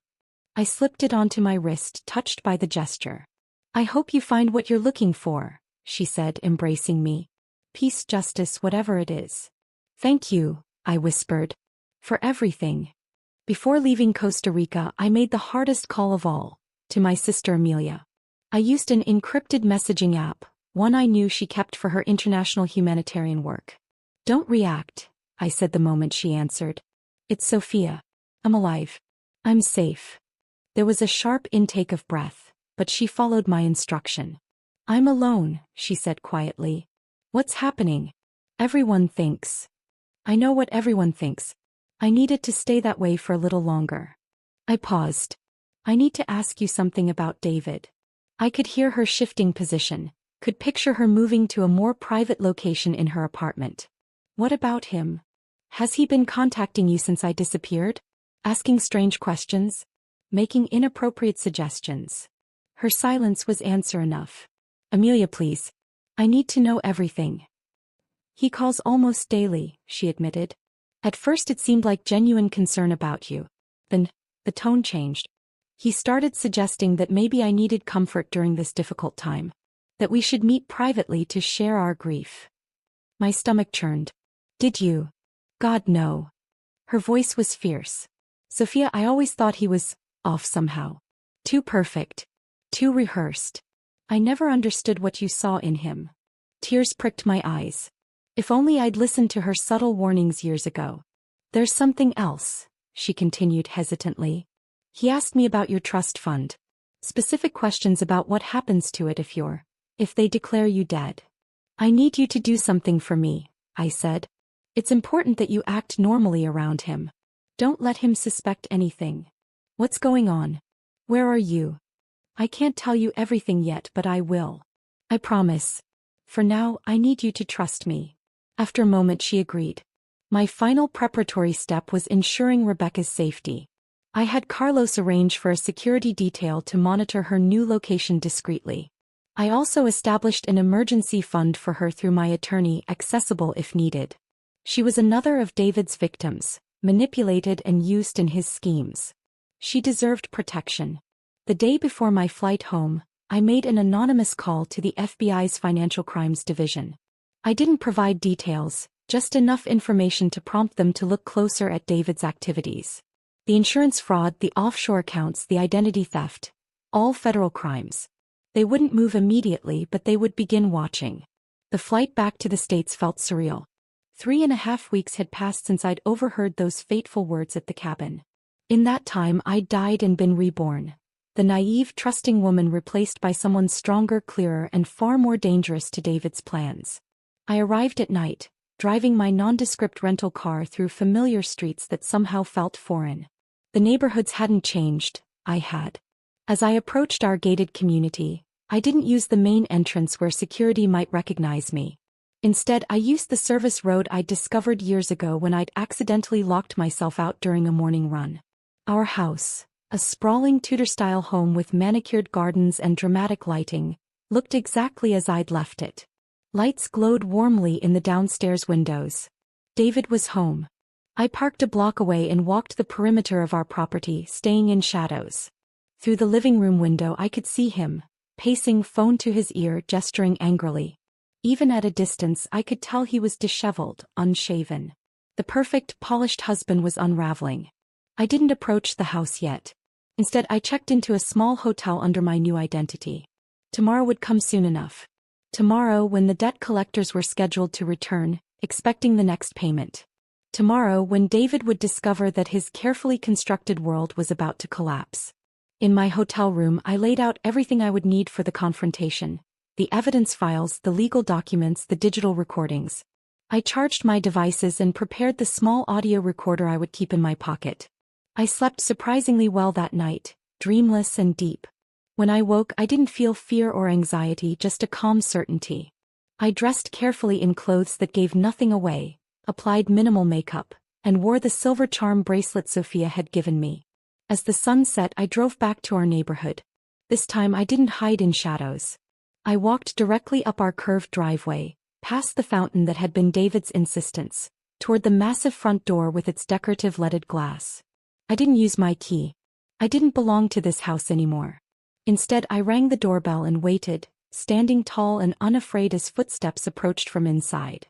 I slipped it onto my wrist, touched by the gesture. "I hope you find what you're looking for," she said, embracing me. "Peace, justice, whatever it is." "Thank you," I whispered. For everything. Before leaving Costa Rica, I made the hardest call of all, to my sister Amelia. I used an encrypted messaging app, one I knew she kept for her international humanitarian work. Don't react, I said the moment she answered. It's Sophia. I'm alive. I'm safe. There was a sharp intake of breath, but she followed my instruction. I'm alone, she said quietly. What's happening? Everyone thinks. I know what everyone thinks. I needed to stay that way for a little longer. I paused. I need to ask you something about David. I could hear her shifting position, could picture her moving to a more private location in her apartment. What about him? Has he been contacting you since I disappeared? Asking strange questions? Making inappropriate suggestions? Her silence was answer enough. Amelia, please. I need to know everything. He calls almost daily, she admitted. At first it seemed like genuine concern about you. Then, the tone changed. He started suggesting that maybe I needed comfort during this difficult time. That we should meet privately to share our grief. My stomach churned. Did you? God, no. Her voice was fierce. Sophia, I always thought he was off somehow. Too perfect. Too rehearsed. I never understood what you saw in him. Tears pricked my eyes. If only I'd listened to her subtle warnings years ago. There's something else, she continued hesitantly. He asked me about your trust fund. Specific questions about what happens to it if they declare you dead. I need you to do something for me, I said. It's important that you act normally around him. Don't let him suspect anything. What's going on? Where are you? I can't tell you everything yet, but I will. I promise. For now, I need you to trust me. After a moment she agreed. My final preparatory step was ensuring Rebecca's safety. I had Carlos arrange for a security detail to monitor her new location discreetly. I also established an emergency fund for her through my attorney, accessible if needed. She was another of David's victims, manipulated and used in his schemes. She deserved protection. The day before my flight home, I made an anonymous call to the FBI's Financial Crimes Division. I didn't provide details, just enough information to prompt them to look closer at David's activities. The insurance fraud, the offshore accounts, the identity theft. All federal crimes. They wouldn't move immediately, but they would begin watching. The flight back to the States felt surreal. 3.5 weeks had passed since I'd overheard those fateful words at the cabin. In that time I'd died and been reborn. The naive, trusting woman replaced by someone stronger, clearer, and far more dangerous to David's plans. I arrived at night, driving my nondescript rental car through familiar streets that somehow felt foreign. The neighborhoods hadn't changed, I had. As I approached our gated community, I didn't use the main entrance where security might recognize me. Instead, I used the service road I'd discovered years ago when I'd accidentally locked myself out during a morning run. Our house, a sprawling Tudor-style home with manicured gardens and dramatic lighting, looked exactly as I'd left it. Lights glowed warmly in the downstairs windows. David was home. I parked a block away and walked the perimeter of our property, staying in shadows. Through the living room window I could see him, pacing, phone to his ear, gesturing angrily. Even at a distance I could tell he was disheveled, unshaven. The perfect, polished husband was unraveling. I didn't approach the house yet. Instead I checked into a small hotel under my new identity. Tomorrow would come soon enough. Tomorrow, when the debt collectors were scheduled to return, expecting the next payment. Tomorrow, when David would discover that his carefully constructed world was about to collapse. In my hotel room I laid out everything I would need for the confrontation. The evidence files, the legal documents, the digital recordings. I charged my devices and prepared the small audio recorder I would keep in my pocket. I slept surprisingly well that night, dreamless and deep. When I woke I didn't feel fear or anxiety, just a calm certainty. I dressed carefully in clothes that gave nothing away, applied minimal makeup, and wore the silver charm bracelet Sophia had given me. As the sun set I drove back to our neighborhood. This time I didn't hide in shadows. I walked directly up our curved driveway, past the fountain that had been David's insistence, toward the massive front door with its decorative leaded glass. I didn't use my key. I didn't belong to this house anymore. Instead I rang the doorbell and waited, standing tall and unafraid as footsteps approached from inside.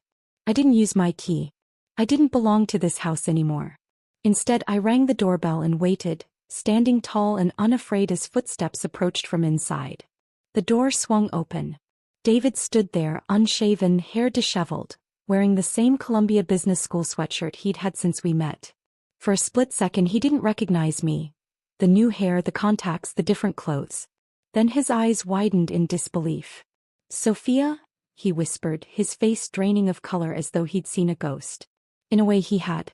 I didn't use my key. I didn't belong to this house anymore. Instead, I rang the doorbell and waited, standing tall and unafraid as footsteps approached from inside. The door swung open. David stood there, unshaven, hair disheveled, wearing the same Columbia Business School sweatshirt he'd had since we met. For a split second he didn't recognize me. The new hair, the contacts, the different clothes. Then his eyes widened in disbelief. "Sophia?" he whispered, his face draining of color as though he'd seen a ghost. In a way he had.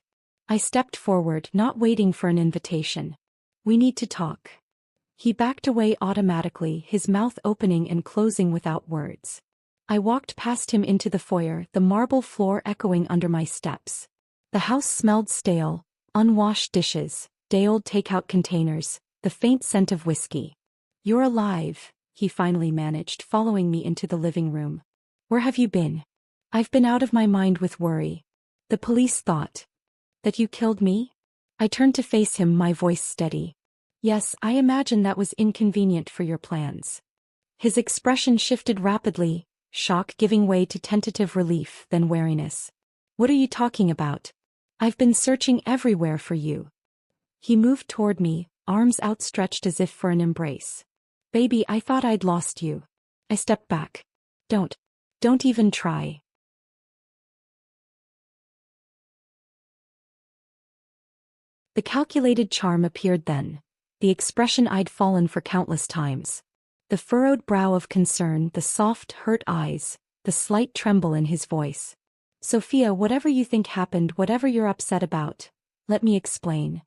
I stepped forward, not waiting for an invitation. "We need to talk." He backed away automatically, his mouth opening and closing without words. I walked past him into the foyer, the marble floor echoing under my steps. The house smelled stale, unwashed dishes, day-old takeout containers, the faint scent of whiskey. "You're alive," he finally managed, following me into the living room. "Where have you been?" "I've been out of my mind with worry. The police thought that you killed me?" I turned to face him, my voice steady. "Yes, I imagine that was inconvenient for your plans." His expression shifted rapidly, shock giving way to tentative relief, then wariness. "What are you talking about? I've been searching everywhere for you." He moved toward me, arms outstretched as if for an embrace. "Baby, I thought I'd lost you." I stepped back. Don't even try." The calculated charm appeared then. The expression I'd fallen for countless times. The furrowed brow of concern, the soft, hurt eyes, the slight tremble in his voice. "Sophia, whatever you think happened, whatever you're upset about, let me explain.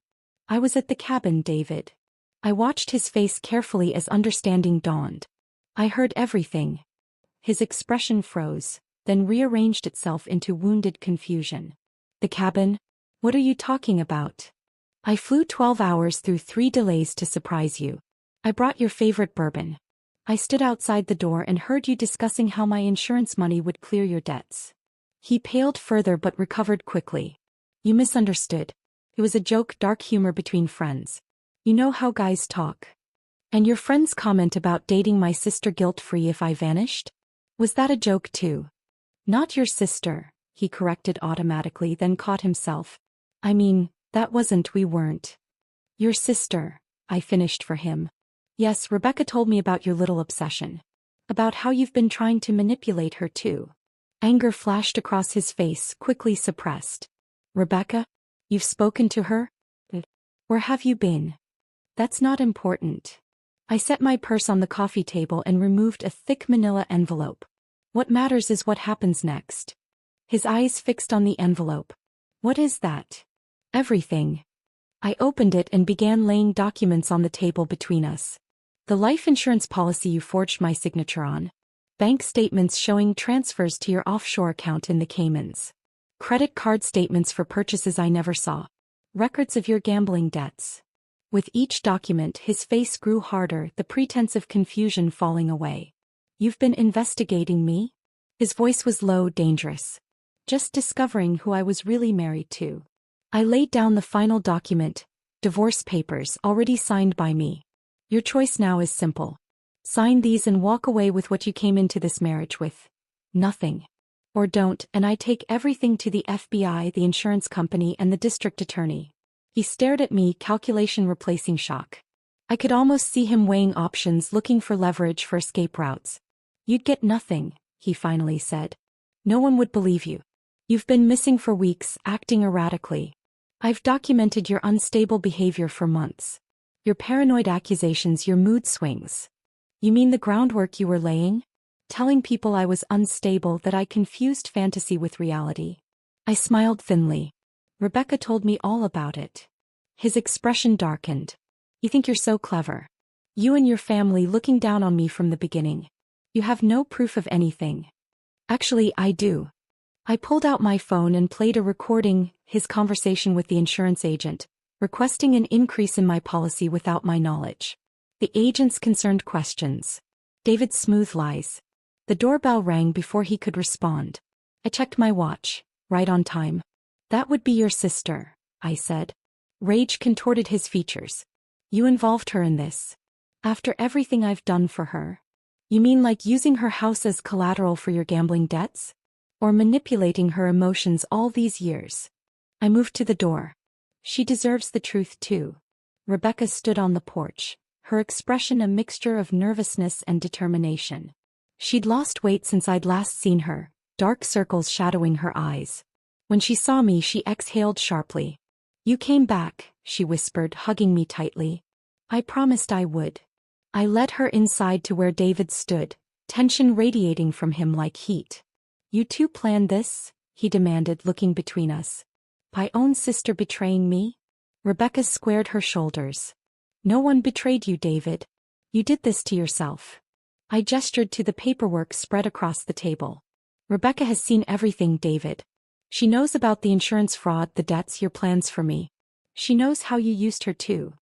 I was at the cabin, David." I watched his face carefully as understanding dawned. "I heard everything." His expression froze, then rearranged itself into wounded confusion. "The cabin? What are you talking about?" "I flew 12 hours through 3 delays to surprise you. I brought your favorite bourbon. I stood outside the door and heard you discussing how my insurance money would clear your debts." He paled further but recovered quickly. "You misunderstood. It was a joke, dark humor between friends. You know how guys talk. And your friend's comment about dating my sister guilt-free if I vanished? Was that a joke too?" "Not your sister," he corrected automatically, then caught himself. "I mean, we weren't." "Your sister," I finished for him. "Yes, Rebecca told me about your little obsession. About how you've been trying to manipulate her too." Anger flashed across his face, quickly suppressed. "Rebecca? You've spoken to her? Where have you been?" "That's not important." I set my purse on the coffee table and removed a thick manila envelope. "What matters is what happens next." His eyes fixed on the envelope. "What is that?" "Everything." I opened it and began laying documents on the table between us. "The life insurance policy you forged my signature on. Bank statements showing transfers to your offshore account in the Caymans. Credit card statements for purchases I never saw. Records of your gambling debts." With each document his face grew harder, the pretense of confusion falling away. "You've been investigating me?" His voice was low, dangerous. "Just discovering who I was really married to." I laid down the final document, divorce papers, already signed by me. "Your choice now is simple. Sign these and walk away with what you came into this marriage with. Nothing. Or don't, and I take everything to the FBI, the insurance company, and the district attorney." He stared at me, calculation replacing shock. I could almost see him weighing options, looking for leverage for escape routes. "You'd get nothing," he finally said. "No one would believe you. You've been missing for weeks, acting erratically. I've documented your unstable behavior for months. Your paranoid accusations, your mood swings. You mean the groundwork you were laying? Telling people I was unstable, that I confused fantasy with reality." I smiled thinly. "Rebecca told me all about it." His expression darkened. "You think you're so clever. You and your family looking down on me from the beginning. You have no proof of anything." "Actually, I do." I pulled out my phone and played a recording, his conversation with the insurance agent, requesting an increase in my policy without my knowledge. The agent's concerned questions. David's smooth lies. The doorbell rang before he could respond. I checked my watch. Right on time. "That would be your sister," I said. Rage contorted his features. "You involved her in this? After everything I've done for her? You mean like using her house as collateral for your gambling debts?" Or manipulating her emotions all these years? I moved to the door. She deserves the truth too. Rebecca stood on the porch, her expression a mixture of nervousness and determination. She'd lost weight since I'd last seen her, dark circles shadowing her eyes. When she saw me, she exhaled sharply. "You came back," she whispered, hugging me tightly. "I promised I would." I led her inside to where David stood, tension radiating from him like heat. "You two planned this?" he demanded, looking between us. "My own sister betraying me?" Rebecca squared her shoulders. "No one betrayed you, David. You did this to yourself." I gestured to the paperwork spread across the table. "Rebecca has seen everything, David. She knows about the insurance fraud, the debts, your plans for me. She knows how you used her too."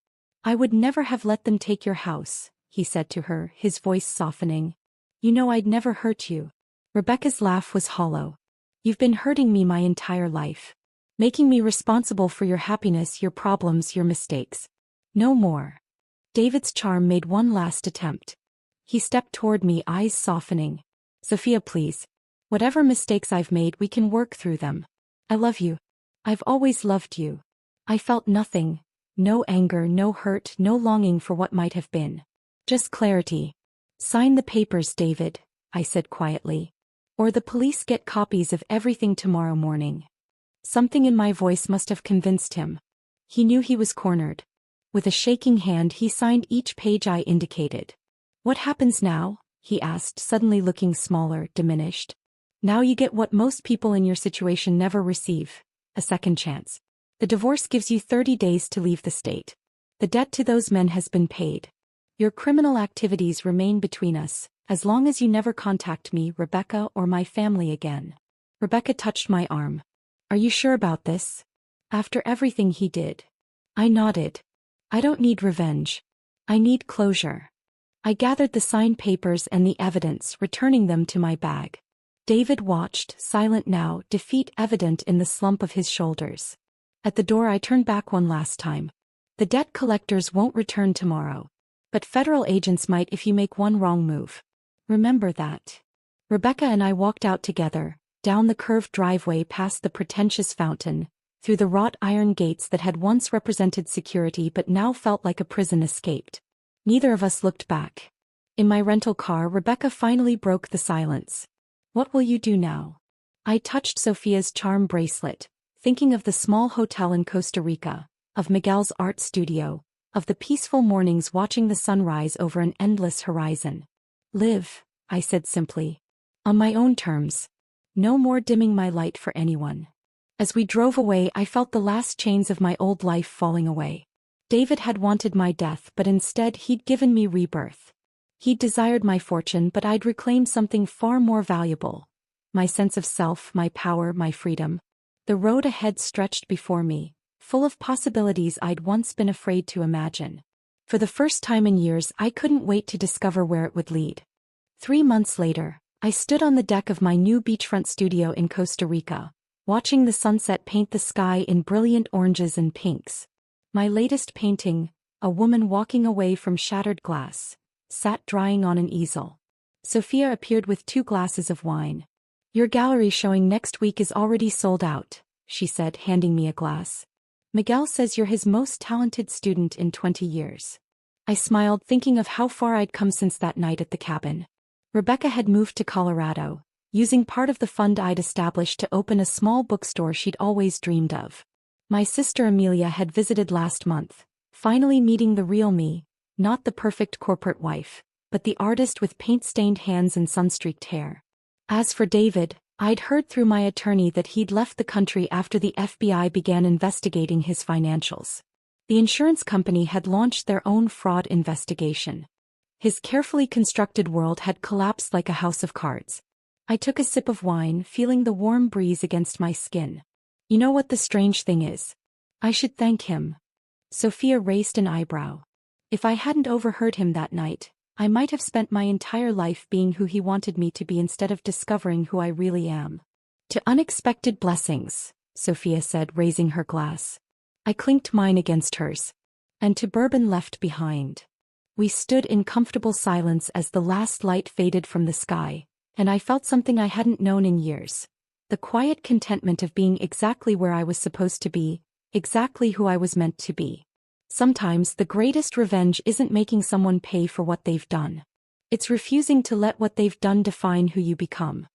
"I would never have let them take your house," he said to her, his voice softening. "You know I'd never hurt you." Rebecca's laugh was hollow. "You've been hurting me my entire life. Making me responsible for your happiness, your problems, your mistakes. No more." David's charm made one last attempt. He stepped toward me, eyes softening. "Sophia, please. Whatever mistakes I've made, we can work through them. I love you. I've always loved you." I felt nothing. No anger, no hurt, no longing for what might have been. Just clarity. "Sign the papers, David," I said quietly. "Or the police get copies of everything tomorrow morning." Something in my voice must have convinced him. He knew he was cornered. With a shaking hand, he signed each page I indicated. "What happens now?" he asked, suddenly looking smaller, diminished. "Now you get what most people in your situation never receive: a second chance. The divorce gives you 30 days to leave the state. The debt to those men has been paid. Your criminal activities remain between us, as long as you never contact me, Rebecca, or my family again." Rebecca touched my arm. "Are you sure about this? After everything he did?" I nodded. "I don't need revenge. I need closure." I gathered the signed papers and the evidence, returning them to my bag. David watched, silent now, defeat evident in the slump of his shoulders. At the door, I turned back one last time. "The debt collectors won't return tomorrow. But federal agents might if you make one wrong move. Remember that." Rebecca and I walked out together, down the curved driveway past the pretentious fountain, through the wrought iron gates that had once represented security but now felt like a prison escaped. Neither of us looked back. In my rental car, Rebecca finally broke the silence. "What will you do now?" I touched Sophia's charm bracelet, thinking of the small hotel in Costa Rica, of Miguel's art studio, of the peaceful mornings watching the sunrise over an endless horizon. "Live," I said simply. "On my own terms. No more dimming my light for anyone." As we drove away, I felt the last chains of my old life falling away. David had wanted my death, but instead he'd given me rebirth. He'd desired my fortune, but I'd reclaimed something far more valuable: my sense of self, my power, my freedom. The road ahead stretched before me, full of possibilities I'd once been afraid to imagine. For the first time in years, I couldn't wait to discover where it would lead. 3 months later, I stood on the deck of my new beachfront studio in Costa Rica, watching the sunset paint the sky in brilliant oranges and pinks. My latest painting, a woman walking away from shattered glass, sat drying on an easel. Sophia appeared with 2 glasses of wine. "Your gallery showing next week is already sold out," she said, handing me a glass. "Miguel says you're his most talented student in 20 years. I smiled, thinking of how far I'd come since that night at the cabin. Rebecca had moved to Colorado, using part of the fund I'd established to open a small bookstore she'd always dreamed of. My sister Amelia had visited last month, finally meeting the real me, not the perfect corporate wife, but the artist with paint-stained hands and sun-streaked hair. As for David, I'd heard through my attorney that he'd left the country after the FBI began investigating his financials. The insurance company had launched their own fraud investigation. His carefully constructed world had collapsed like a house of cards. I took a sip of wine, feeling the warm breeze against my skin. "You know what the strange thing is? I should thank him." Sophia raised an eyebrow. "If I hadn't overheard him that night, I might have spent my entire life being who he wanted me to be instead of discovering who I really am." "To unexpected blessings," Sophia said, raising her glass. I clinked mine against hers. "And to bourbon left behind." We stood in comfortable silence as the last light faded from the sky, and I felt something I hadn't known in years: The quiet contentment of being exactly where I was supposed to be, exactly who I was meant to be. Sometimes the greatest revenge isn't making someone pay for what they've done. It's refusing to let what they've done define who you become.